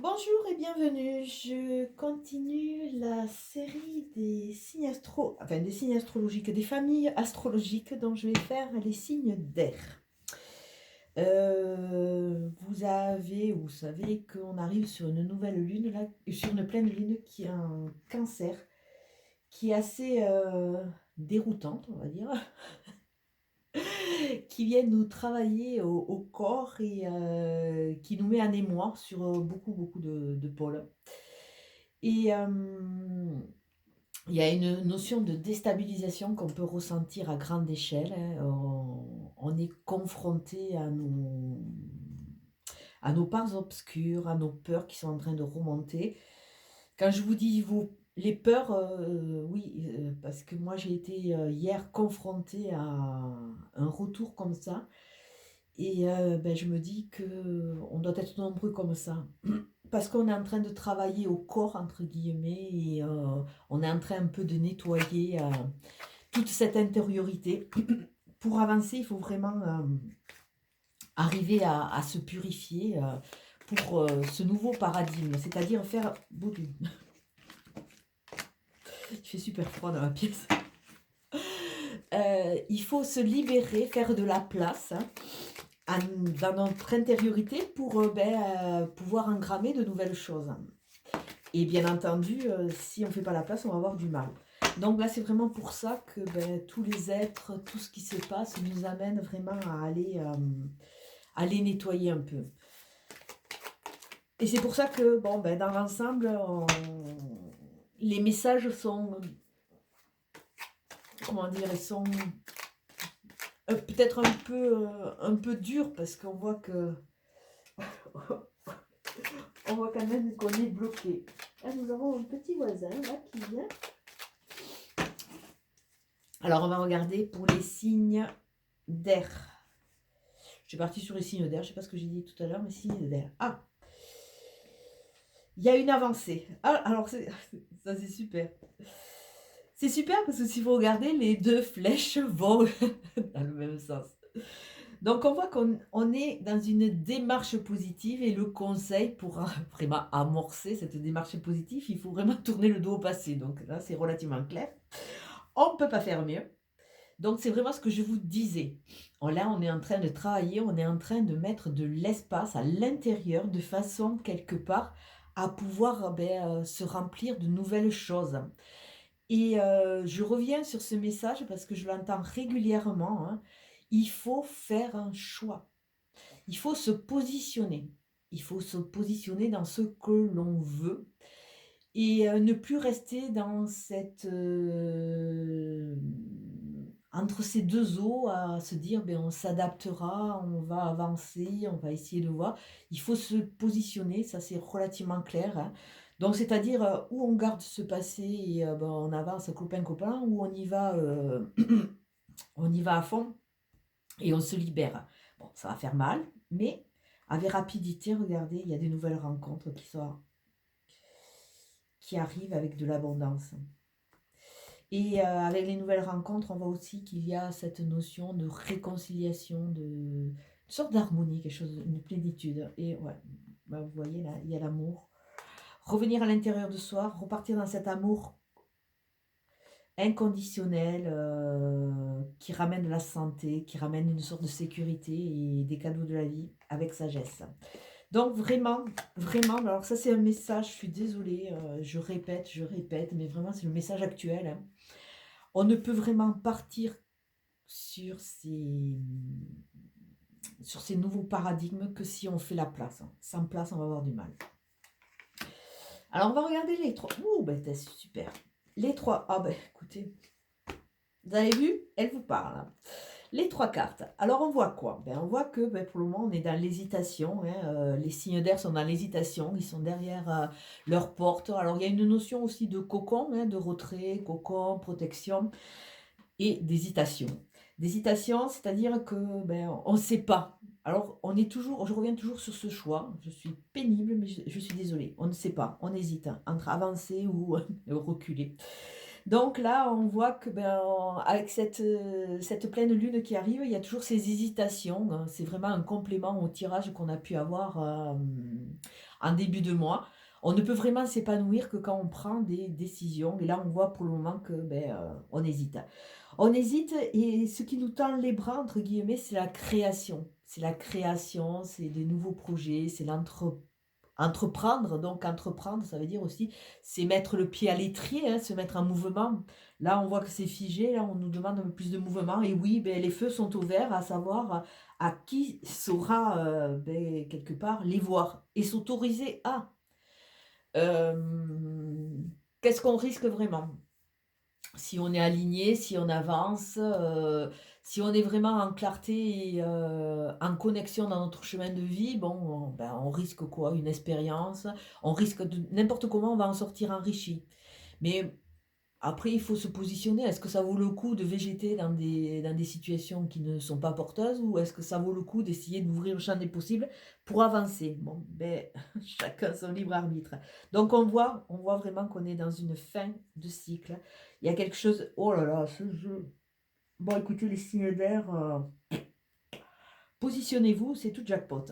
Bonjour et bienvenue. Je continue la série des signes des signes astrologiques, des familles astrologiques dont je vais faire les signes d'air. Vous savez qu'on arrive sur une nouvelle lune, là, sur une pleine lune qui est un cancer, qui est assez déroutante, on va dire, qui vient nous travailler au corps et qui nous met en émoi sur beaucoup de pôles. Et il y a une notion de déstabilisation qu'on peut ressentir à grande échelle, hein. On est confronté à nos parts obscures, à nos peurs qui sont en train de remonter. Quand je vous dis les peurs, oui, parce que moi j'ai été hier confrontée à un retour comme ça. Et je me dis que on doit être nombreux comme ça. Parce qu'on est en train de travailler au corps, entre guillemets, et on est en train un peu de nettoyer toute cette intériorité. Pour avancer, il faut vraiment arriver à se purifier pour ce nouveau paradigme, c'est-à-dire faire... Il fait super froid dans la pièce. Il faut se libérer, faire de la place, hein, dans notre intériorité pour pouvoir engrammer de nouvelles choses. Et bien entendu, si on ne fait pas la place, on va avoir du mal. Donc là, c'est vraiment pour ça que tous les êtres, tout ce qui se passe nous amène vraiment à les nettoyer un peu. Et c'est pour ça que, dans l'ensemble, les messages sont, comment dire, ils sont peut-être un peu durs parce qu'on voit que on voit quand même qu'on est bloqué. Là, nous avons un petit voisin là qui vient. Alors, on va regarder pour les signes d'air. Je suis partie sur les signes d'air, je ne sais pas ce que j'ai dit tout à l'heure, mais signes d'air. Ah, il y a une avancée. Ah, alors, ça c'est super. C'est super parce que si vous regardez, les deux flèches vont dans le même sens. Donc, on voit qu'on est dans une démarche positive et le conseil pour vraiment amorcer cette démarche positive, il faut vraiment tourner le dos au passé. Donc là, c'est relativement clair. On ne peut pas faire mieux. Donc, c'est vraiment ce que je vous disais. Là, on est en train de travailler, on est en train de mettre de l'espace à l'intérieur de façon, quelque part, à pouvoir se remplir de nouvelles choses. Et je reviens sur ce message parce que je l'entends régulièrement, hein. Il faut faire un choix. Il faut se positionner. Il faut se positionner dans ce que l'on veut et ne plus rester dans cette entre ces deux eaux à se dire on s'adaptera, on va avancer, on va essayer de voir. Il faut se positionner, ça c'est relativement clair, hein. Donc c'est-à-dire où on garde ce passé et on avance copain ou on y va à fond et on se libère. Bon, ça va faire mal, mais avec rapidité, regardez, il y a des nouvelles rencontres qui arrivent avec de l'abondance. Et avec les nouvelles rencontres, on voit aussi qu'il y a cette notion de réconciliation, une sorte d'harmonie, quelque chose, une plénitude. Et ouais, vous voyez là, il y a l'amour. Revenir à l'intérieur de soi, repartir dans cet amour inconditionnel qui ramène de la santé, qui ramène une sorte de sécurité et des cadeaux de la vie avec sagesse. Donc vraiment, vraiment, alors ça c'est un message, je suis désolée, je répète, mais vraiment c'est le message actuel, hein. On ne peut vraiment partir sur ces nouveaux paradigmes que si on fait la place, hein. Sans place, on va avoir du mal. Alors on va regarder les trois. Ouh, c'est super. Les trois. Ah écoutez, vous avez vu, elle vous parle, hein. Les trois cartes. Alors on voit quoi? On voit que pour le moment on est dans l'hésitation, hein. Les signes d'air sont dans l'hésitation, ils sont derrière leur porte. Alors il y a une notion aussi de cocon, hein, de retrait, cocon, protection et d'hésitation. D'hésitation, c'est-à-dire que on ne sait pas. Alors on est toujours, je reviens toujours sur ce choix. Je suis pénible, mais je suis désolée. On ne sait pas, on hésite entre avancer ou reculer. Donc là, on voit que, ben, avec cette pleine lune qui arrive, il y a toujours ces hésitations, hein. C'est vraiment un complément au tirage qu'on a pu avoir, en début de mois. On ne peut vraiment s'épanouir que quand on prend des décisions et là, on voit pour le moment que, ben, on hésite. On hésite et ce qui nous tend les bras, entre guillemets, c'est la création. C'est la création, c'est des nouveaux projets, c'est entreprendre. Donc entreprendre, ça veut dire aussi, c'est mettre le pied à l'étrier, hein, se mettre en mouvement. Là, on voit que c'est figé, là, on nous demande un peu plus de mouvement. Et oui, ben, les feux sont au vert, à savoir à qui saura, ben, quelque part, les voir et s'autoriser à. Qu'est-ce qu'on risque vraiment? Si on est aligné, si on avance, si on est vraiment en clarté et en connexion dans notre chemin de vie, bon, ben, on risque quoi? Une expérience, on risque de n'importe comment, on va en sortir enrichi. Mais après, il faut se positionner. Est-ce que ça vaut le coup de végéter dans des situations qui ne sont pas porteuses ou est-ce que ça vaut le coup d'essayer d'ouvrir le champ des possibles pour avancer? Bon, ben, chacun son libre arbitre. Donc on voit vraiment qu'on est dans une fin de cycle. Il y a quelque chose. Oh là là, ce jeu. Bon, écoutez, les signes d'air, positionnez-vous, c'est tout jackpot.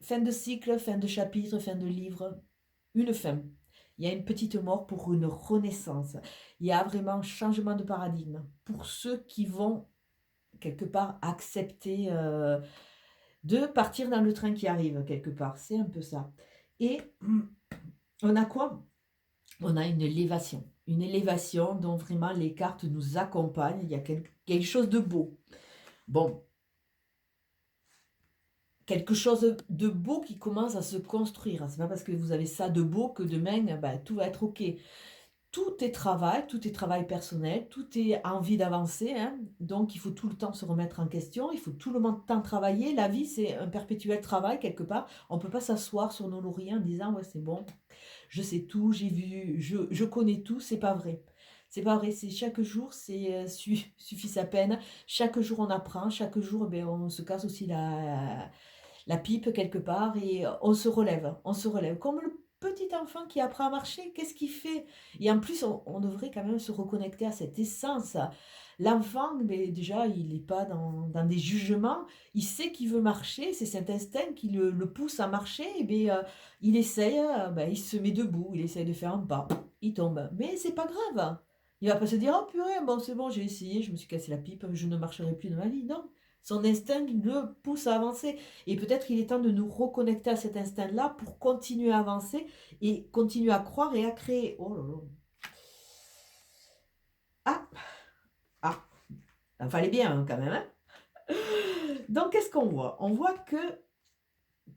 Fin de cycle, fin de chapitre, fin de livre, une fin. Il y a une petite mort pour une renaissance. Il y a vraiment un changement de paradigme pour ceux qui vont quelque part accepter de partir dans le train qui arrive quelque part. C'est un peu ça. Et on a quoi? On a une élévation. Une élévation dont vraiment les cartes nous accompagnent. Il y a quelque chose de beau. Bon, quelque chose de beau qui commence à se construire. C'est pas parce que vous avez ça de beau que demain, ben, tout va être OK. Tout est travail personnel, tout est envie d'avancer, hein. Donc il faut tout le temps se remettre en question, il faut tout le temps travailler. La vie, c'est un perpétuel travail quelque part. On ne peut pas s'asseoir sur nos lauriers en disant ouais, c'est bon, je sais tout, j'ai vu, je connais tout. C'est pas vrai. C'est pas vrai, c'est chaque jour, c'est suffit sa peine. Chaque jour, on apprend. Chaque jour, ben, on se casse aussi la pipe quelque part et on se relève, on se relève. Comme le petit enfant qui apprend à marcher, qu'est-ce qu'il fait? Et en plus, on devrait quand même se reconnecter à cette essence. L'enfant, ben, déjà, il n'est pas dans des jugements, il sait qu'il veut marcher, c'est cet instinct qui le pousse à marcher, et ben, il essaye, ben, il se met debout, il essaye de faire un pas, il tombe. Mais c'est pas grave. Il va pas se dire, oh purée, bon c'est bon, j'ai essayé, je me suis cassé la pipe, je ne marcherai plus de ma vie. Non, son instinct le pousse à avancer. Et peut-être qu'il est temps de nous reconnecter à cet instinct-là pour continuer à avancer et continuer à croire et à créer. Oh là là. Ah, ah, ça fallait bien hein, quand même. Hein. Donc, qu'est-ce qu'on voit? On voit que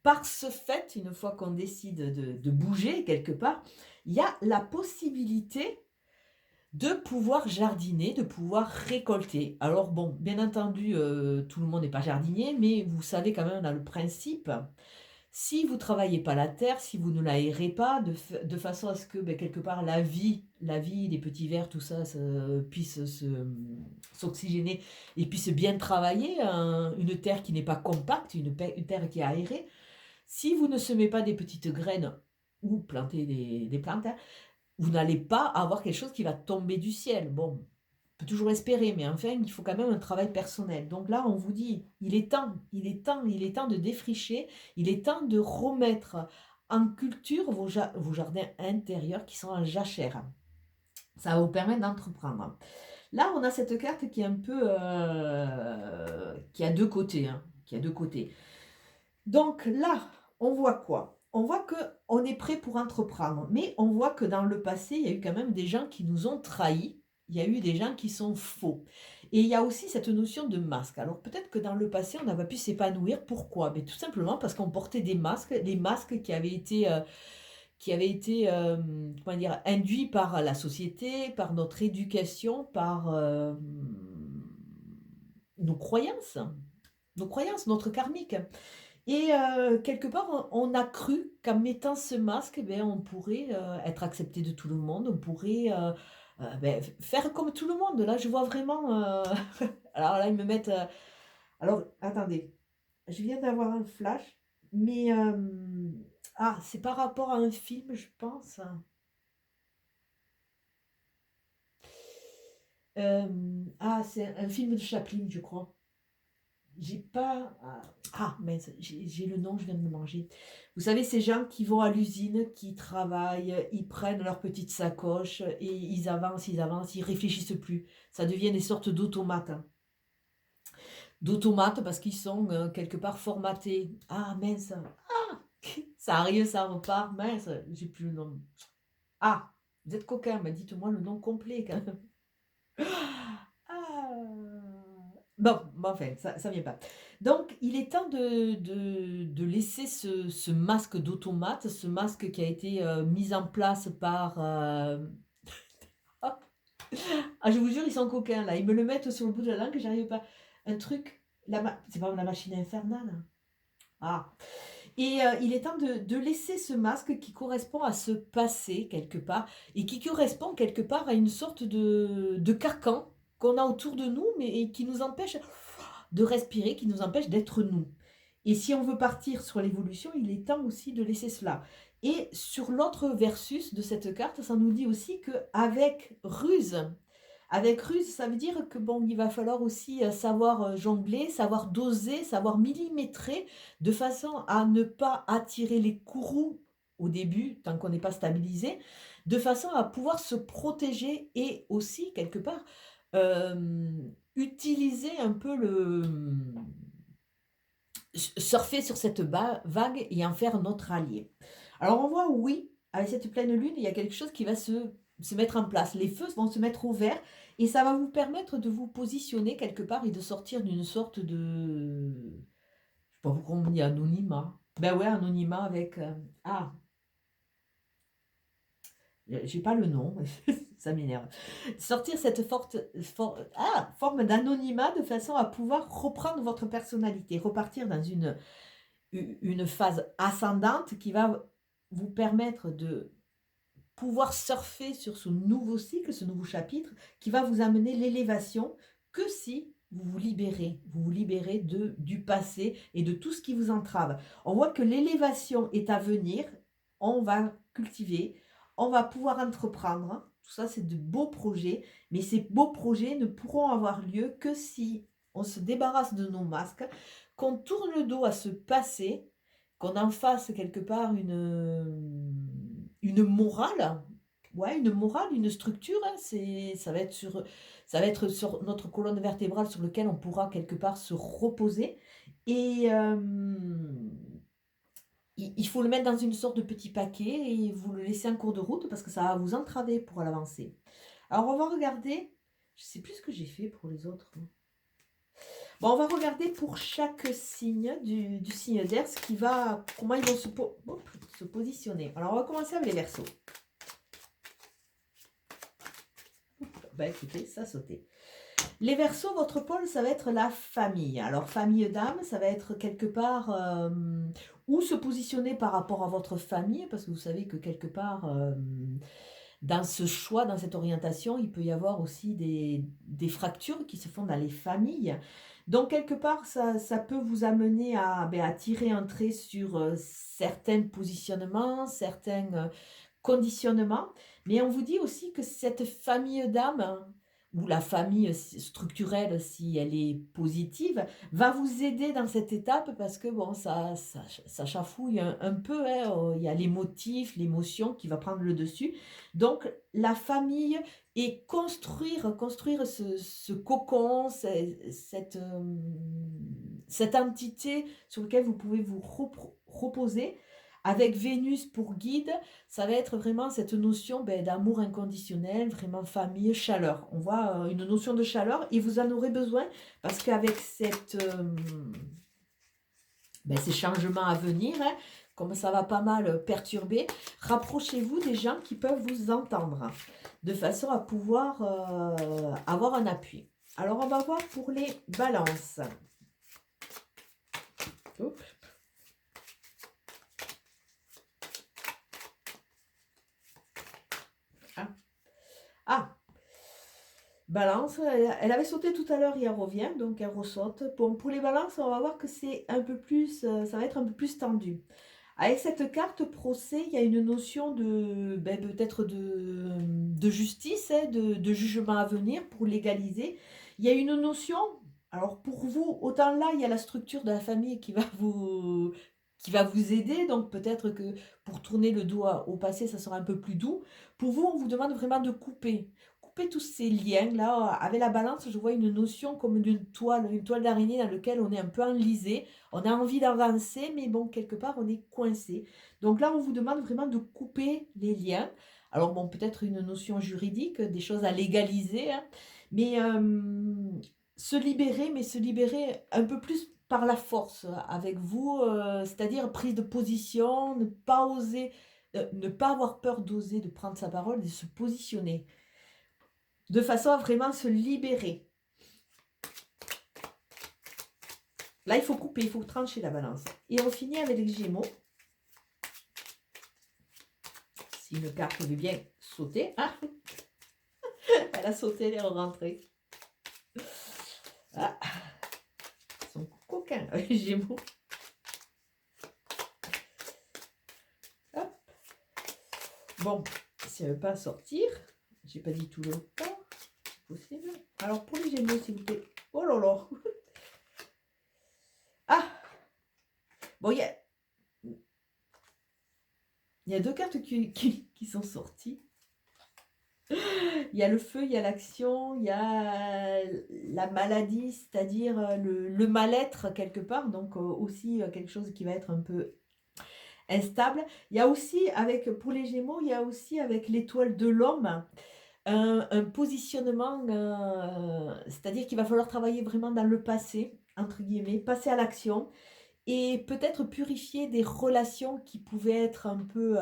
par ce fait, une fois qu'on décide de bouger quelque part, il y a la possibilité de pouvoir jardiner, de pouvoir récolter. Alors bon, bien entendu, tout le monde n'est pas jardinier, mais vous savez quand même dans le principe. Si vous travaillez pas la terre, si vous ne l'aérez pas, de façon à ce que ben, quelque part la vie, les petits vers, tout ça, puisse s'oxygéner et puisse bien travailler, une terre qui n'est pas compacte, une terre qui est aérée. Si vous ne semez pas des petites graines ou plantez des plantes, hein, vous n'allez pas avoir quelque chose qui va tomber du ciel. Bon, on peut toujours espérer, mais enfin, il faut quand même un travail personnel. Donc là, on vous dit, il est temps de défricher, il est temps de remettre en culture vos jardins intérieurs qui sont en jachère. Ça va vous permettre d'entreprendre. Là, on a cette carte qui est un peu... qui a deux côtés. Hein, qui a deux côtés. Donc là, on voit quoi? On voit que on est prêt pour entreprendre, mais on voit que dans le passé, il y a eu quand même des gens qui nous ont trahis, il y a eu des gens qui sont faux. Et il y a aussi cette notion de masque. Alors peut-être que dans le passé, on n'a pas pu s'épanouir. Pourquoi? Mais tout simplement parce qu'on portait des masques qui avaient été comment dire, induits par la société, par notre éducation, par nos croyances, notre karmique. Et quelque part, on a cru qu'en mettant ce masque, ben, on pourrait être accepté de tout le monde, on pourrait ben, faire comme tout le monde. Là, je vois vraiment... Alors là, ils me mettent... Alors, attendez, je viens d'avoir un flash, mais... Ah, c'est par rapport à un film, je pense. Ah, c'est un film de Chaplin, je crois. J'ai pas. Mince, j'ai le nom, je viens de le manger. Vous savez, ces gens qui vont à l'usine, qui travaillent, ils prennent leur petite sacoche et ils avancent, ils réfléchissent plus. Ça devient des sortes d'automates, hein. D'automates parce qu'ils sont quelque part formatés. Ah mince, ça arrive, ça repart. Mince, j'ai plus le nom. Ah, vous êtes coquin, mais dites-moi le nom complet quand même. Ah. Bon, enfin, ça vient pas. Donc, il est temps de laisser ce masque d'automate, ce masque qui a été mis en place par... Ah, je vous jure, ils sont coquins, là. Ils me le mettent sur le bout de la langue que j'arrive pas. Un truc... C'est pas la machine infernale. Ah. Et il est temps de laisser ce masque qui correspond à ce passé, quelque part, et qui correspond quelque part à une sorte de carcan qu'on a autour de nous, mais et qui nous empêche de respirer, qui nous empêche d'être nous. Et si on veut partir sur l'évolution, il est temps aussi de laisser cela. Et sur l'autre versus de cette carte, ça nous dit aussi avec ruse, ça veut dire que bon, il va falloir aussi savoir jongler, savoir doser, savoir millimétrer, de façon à ne pas attirer les courroux au début, tant qu'on n'est pas stabilisé, de façon à pouvoir se protéger et aussi, quelque part, euh, utiliser un peu surfer sur cette vague et en faire notre allié. Alors on voit, oui, avec cette pleine lune, il y a quelque chose qui va se mettre en place. Les feux vont se mettre au vert et ça va vous permettre de vous positionner quelque part et de sortir d'une sorte de... Je sais pas pourquoi on dit anonymat. Ben ouais, anonymat avec... j'ai pas le nom, ça m'énerve. Sortir cette forme d'anonymat de façon à pouvoir reprendre votre personnalité, repartir dans une phase ascendante qui va vous permettre de pouvoir surfer sur ce nouveau cycle, ce nouveau chapitre, qui va vous amener l'élévation que si vous vous libérez du passé et de tout ce qui vous entrave. On voit que l'élévation est à venir, on va cultiver, on va pouvoir entreprendre. Tout ça, c'est de beaux projets, mais ces beaux projets ne pourront avoir lieu que si on se débarrasse de nos masques, qu'on tourne le dos à ce passé, qu'on en fasse quelque part une morale, ouais, une morale, une structure, hein, ça va être sur notre colonne vertébrale sur laquelle on pourra quelque part se reposer. Et il faut le mettre dans une sorte de petit paquet et vous le laisser en cours de route parce que ça va vous entraver pour l'avancer. Alors on va regarder, je sais plus ce que j'ai fait pour les autres. Bon, on va regarder pour chaque signe du signe d'air comment ils vont se positionner. Alors on va commencer avec les Verseaux. Bah écoutez, ça a sauté. Les Verseaux, votre pôle, ça va être la famille. Alors, famille d'âme, ça va être quelque part où se positionner par rapport à votre famille, parce que vous savez que quelque part, dans ce choix, dans cette orientation, il peut y avoir aussi des fractures qui se font dans les familles. Donc, quelque part, ça peut vous amener à tirer un trait sur certains positionnements, certains conditionnements. Mais on vous dit aussi que cette famille d'âme, ou la famille structurelle, si elle est positive, va vous aider dans cette étape parce que bon, ça chafouille un peu, hein, il y a les motifs, l'émotion qui va prendre le dessus. Donc, la famille et construire ce cocon, cette entité sur laquelle vous pouvez vous reposer. Avec Vénus pour guide, ça va être vraiment cette notion d'amour inconditionnel, vraiment famille, chaleur. On voit une notion de chaleur et vous en aurez besoin parce qu'avec ces changements à venir, hein, comme ça va pas mal perturber, rapprochez-vous des gens qui peuvent vous entendre de façon à pouvoir avoir un appui. Alors, on va voir pour les balances. Oups. Balance, elle avait sauté tout à l'heure et elle revient, donc elle ressaute. Bon, pour les balances, on va voir que c'est un peu plus, ça va être un peu plus tendu. Avec cette carte procès, il y a une notion de peut-être de justice, hein, de jugement à venir pour légaliser. Il y a une notion, alors pour vous, autant là, il y a la structure de la famille qui va vous aider, donc peut-être que pour tourner le dos au passé, ça sera un peu plus doux. Pour vous, on vous demande vraiment de couper. Couper tous ces liens. Là, avec la balance, je vois une notion comme d'une toile, une toile d'araignée dans laquelle on est un peu enlisé. On a envie d'avancer, mais bon, quelque part, on est coincé. Donc là, on vous demande vraiment de couper les liens. Alors bon, peut-être une notion juridique, des choses à légaliser, hein, mais se libérer, mais se libérer un peu plus par la force avec vous, c'est-à-dire prise de position, ne pas oser, ne pas avoir peur d'oser, de prendre sa parole, de se positionner, de façon à vraiment se libérer. Là, il faut couper, il faut trancher la balance. Et on finit avec les Gémeaux. Si une carte veut bien sauter. Ah, elle a sauté, elle est rentrée. Ah, ils sont coquins, les Gémeaux. Hop. Bon, si elle ne veut pas sortir, j'ai pas dit tout le temps, c'est possible. Alors pour les Gémeaux, s'il vous plaît. Oh là là. Ah, bon, il y a deux cartes qui sont sorties. Il y a le feu, il y a l'action, il y a la maladie, c'est-à-dire le mal-être quelque part, donc aussi quelque chose qui va être un peu instable. Il y a aussi, pour les Gémeaux, il y a aussi avec l'étoile de l'homme, un positionnement, c'est-à-dire qu'il va falloir travailler vraiment dans le passé, entre guillemets, passer à l'action, et peut-être purifier des relations qui pouvaient être un peu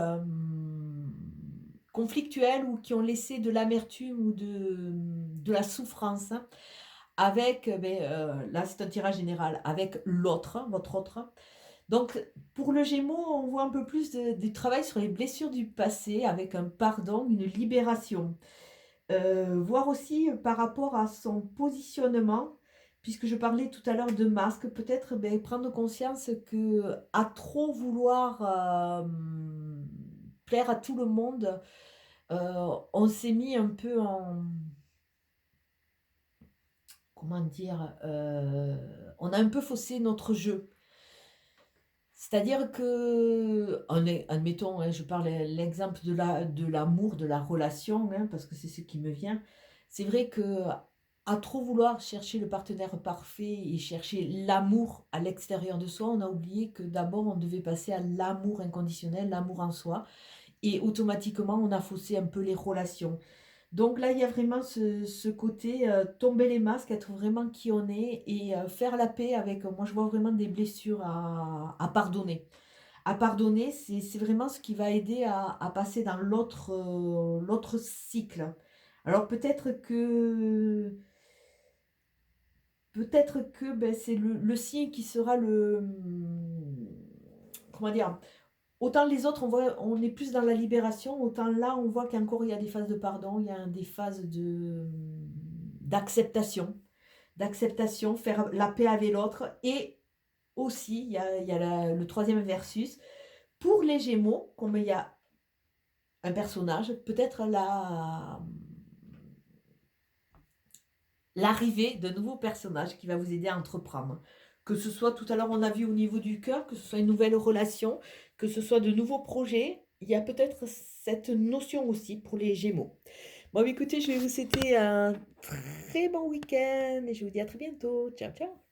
conflictuelles ou qui ont laissé de l'amertume ou de la souffrance, hein, avec, là c'est un tirage général, avec l'autre, votre autre. Donc pour le Gémeaux, on voit un peu plus du travail sur les blessures du passé, avec un pardon, une libération. Voir aussi par rapport à son positionnement, puisque je parlais tout à l'heure de masque, peut-être prendre conscience que à trop vouloir plaire à tout le monde, on s'est mis un peu en, comment dire, on a un peu faussé notre jeu. C'est-à-dire que, admettons, hein, je parle l'exemple de l'amour, de la relation, hein, parce que c'est ce qui me vient. C'est vrai que à trop vouloir chercher le partenaire parfait et chercher l'amour à l'extérieur de soi, on a oublié que d'abord on devait passer à l'amour inconditionnel, l'amour en soi, et automatiquement on a faussé un peu les relations. Donc là, il y a vraiment ce côté tomber les masques, être vraiment qui on est et faire la paix avec, moi je vois vraiment des blessures à pardonner. À pardonner, c'est vraiment ce qui va aider à passer dans l'autre cycle. Alors peut-être que c'est le signe qui sera comment dire, autant les autres, on est plus dans la libération, autant là, on voit qu'encore il y a des phases de pardon, il y a des phases d'acceptation, faire la paix avec l'autre. Et aussi, il y a le troisième versus. Pour les Gémeaux, comme il y a un personnage, peut-être l'arrivée de nouveaux personnages qui va vous aider à entreprendre. Que ce soit, tout à l'heure, on a vu au niveau du cœur, que ce soit une nouvelle relation, que ce soit de nouveaux projets, il y a peut-être cette notion aussi pour les Gémeaux. Bon, écoutez, je vais vous souhaiter un très bon week-end et je vous dis à très bientôt. Ciao, ciao.